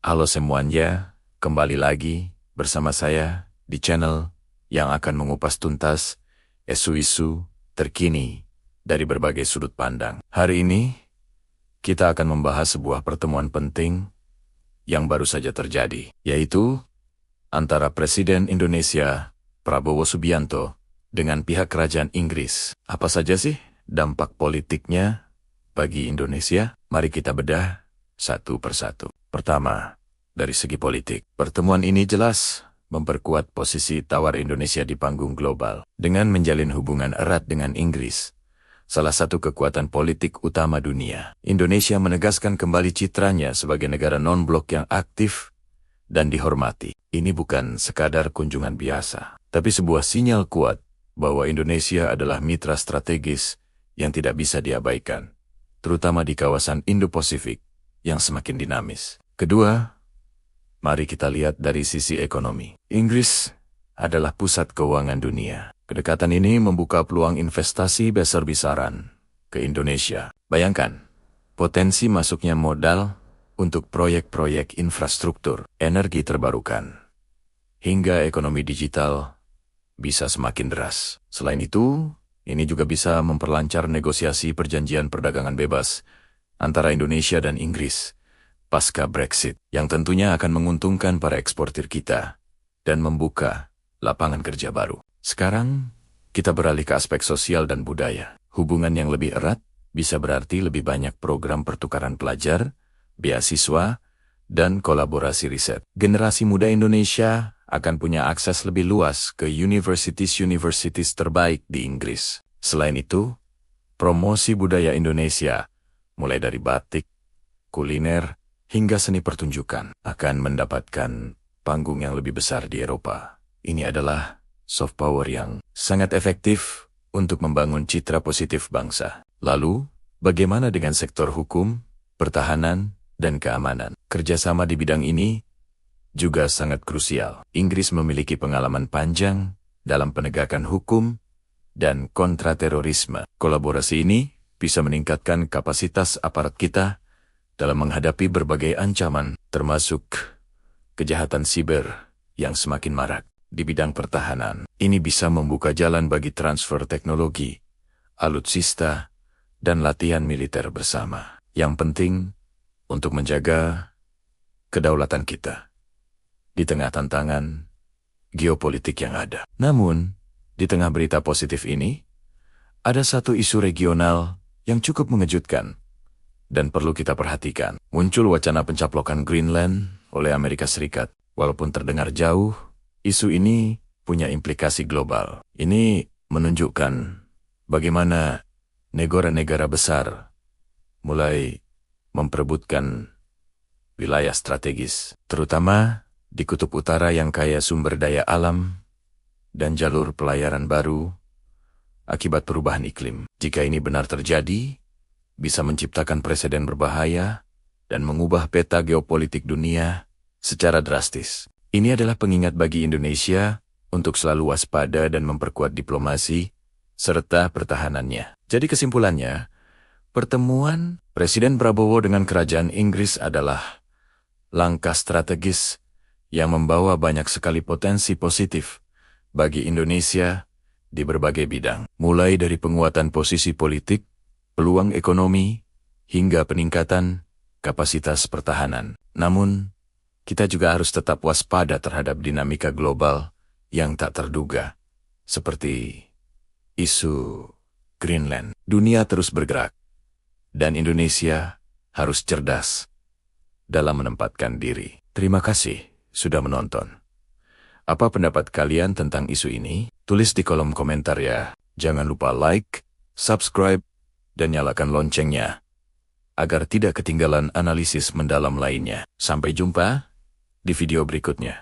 Halo semuanya, kembali lagi bersama saya di channel yang akan mengupas tuntas isu-isu terkini dari berbagai sudut pandang. Hari ini, kita akan membahas sebuah pertemuan penting yang baru saja terjadi, yaitu antara Presiden Indonesia Prabowo Subianto dengan pihak kerajaan Inggris. Apa saja sih dampak politiknya bagi Indonesia? Mari kita bedah satu persatu. Pertama, dari segi politik, pertemuan ini jelas memperkuat posisi tawar Indonesia di panggung global. Dengan menjalin hubungan erat dengan Inggris, salah satu kekuatan politik utama dunia, Indonesia menegaskan kembali citranya sebagai negara non-blok yang aktif dan dihormati. Ini bukan sekadar kunjungan biasa, tapi sebuah sinyal kuat bahwa Indonesia adalah mitra strategis yang tidak bisa diabaikan, terutama di kawasan Indo-Pasifik yang semakin dinamis. Kedua, mari kita lihat dari sisi ekonomi. Inggris adalah pusat keuangan dunia. Kedekatan ini membuka peluang investasi besar-besaran ke Indonesia. Bayangkan, potensi masuknya modal untuk proyek-proyek infrastruktur, energi terbarukan, hingga ekonomi digital bisa semakin deras. Selain itu, ini juga bisa memperlancar negosiasi perjanjian perdagangan bebas antara Indonesia dan Inggris pasca Brexit, yang tentunya akan menguntungkan para eksportir kita dan membuka lapangan kerja baru. Sekarang, kita beralih ke aspek sosial dan budaya. Hubungan yang lebih erat bisa berarti lebih banyak program pertukaran pelajar, beasiswa, dan kolaborasi riset. Generasi muda Indonesia akan punya akses lebih luas ke universities terbaik di Inggris. Selain itu, promosi budaya Indonesia, mulai dari batik, kuliner, hingga seni pertunjukan, akan mendapatkan panggung yang lebih besar di Eropa. Ini adalah soft power yang sangat efektif untuk membangun citra positif bangsa. Lalu, bagaimana dengan sektor hukum, pertahanan, dan keamanan? Kerjasama di bidang ini juga sangat krusial. Inggris memiliki pengalaman panjang dalam penegakan hukum dan kontraterorisme. Kolaborasi ini bisa meningkatkan kapasitas aparat kita dalam menghadapi berbagai ancaman, termasuk kejahatan siber yang semakin marak. Di bidang pertahanan, ini bisa membuka jalan bagi transfer teknologi, alutsista, dan latihan militer bersama. Yang penting untuk menjaga kedaulatan kita di tengah tantangan geopolitik yang ada. Namun, di tengah berita positif ini, ada satu isu regional yang cukup mengejutkan dan perlu kita perhatikan. Muncul wacana pencaplokan Greenland oleh Amerika Serikat. Walaupun terdengar jauh, isu ini punya implikasi global. Ini menunjukkan bagaimana negara-negara besar mulai memperebutkan wilayah strategis, terutama di kutub utara yang kaya sumber daya alam dan jalur pelayaran baru akibat perubahan iklim. Jika ini benar terjadi, bisa menciptakan preseden berbahaya dan mengubah peta geopolitik dunia secara drastis. Ini adalah pengingat bagi Indonesia untuk selalu waspada dan memperkuat diplomasi serta pertahanannya. Jadi kesimpulannya, pertemuan Presiden Prabowo dengan Kerajaan Inggris adalah langkah strategis yang membawa banyak sekali potensi positif bagi Indonesia di berbagai bidang. Mulai dari penguatan posisi politik, peluang ekonomi, hingga peningkatan kapasitas pertahanan. Namun, kita juga harus tetap waspada terhadap dinamika global yang tak terduga, seperti isu Greenland. Dunia terus bergerak, dan Indonesia harus cerdas dalam menempatkan diri. Terima kasih sudah menonton. Apa pendapat kalian tentang isu ini? Tulis di kolom komentar ya. Jangan lupa like, subscribe, dan nyalakan loncengnya agar tidak ketinggalan analisis mendalam lainnya. Sampai jumpa di video berikutnya.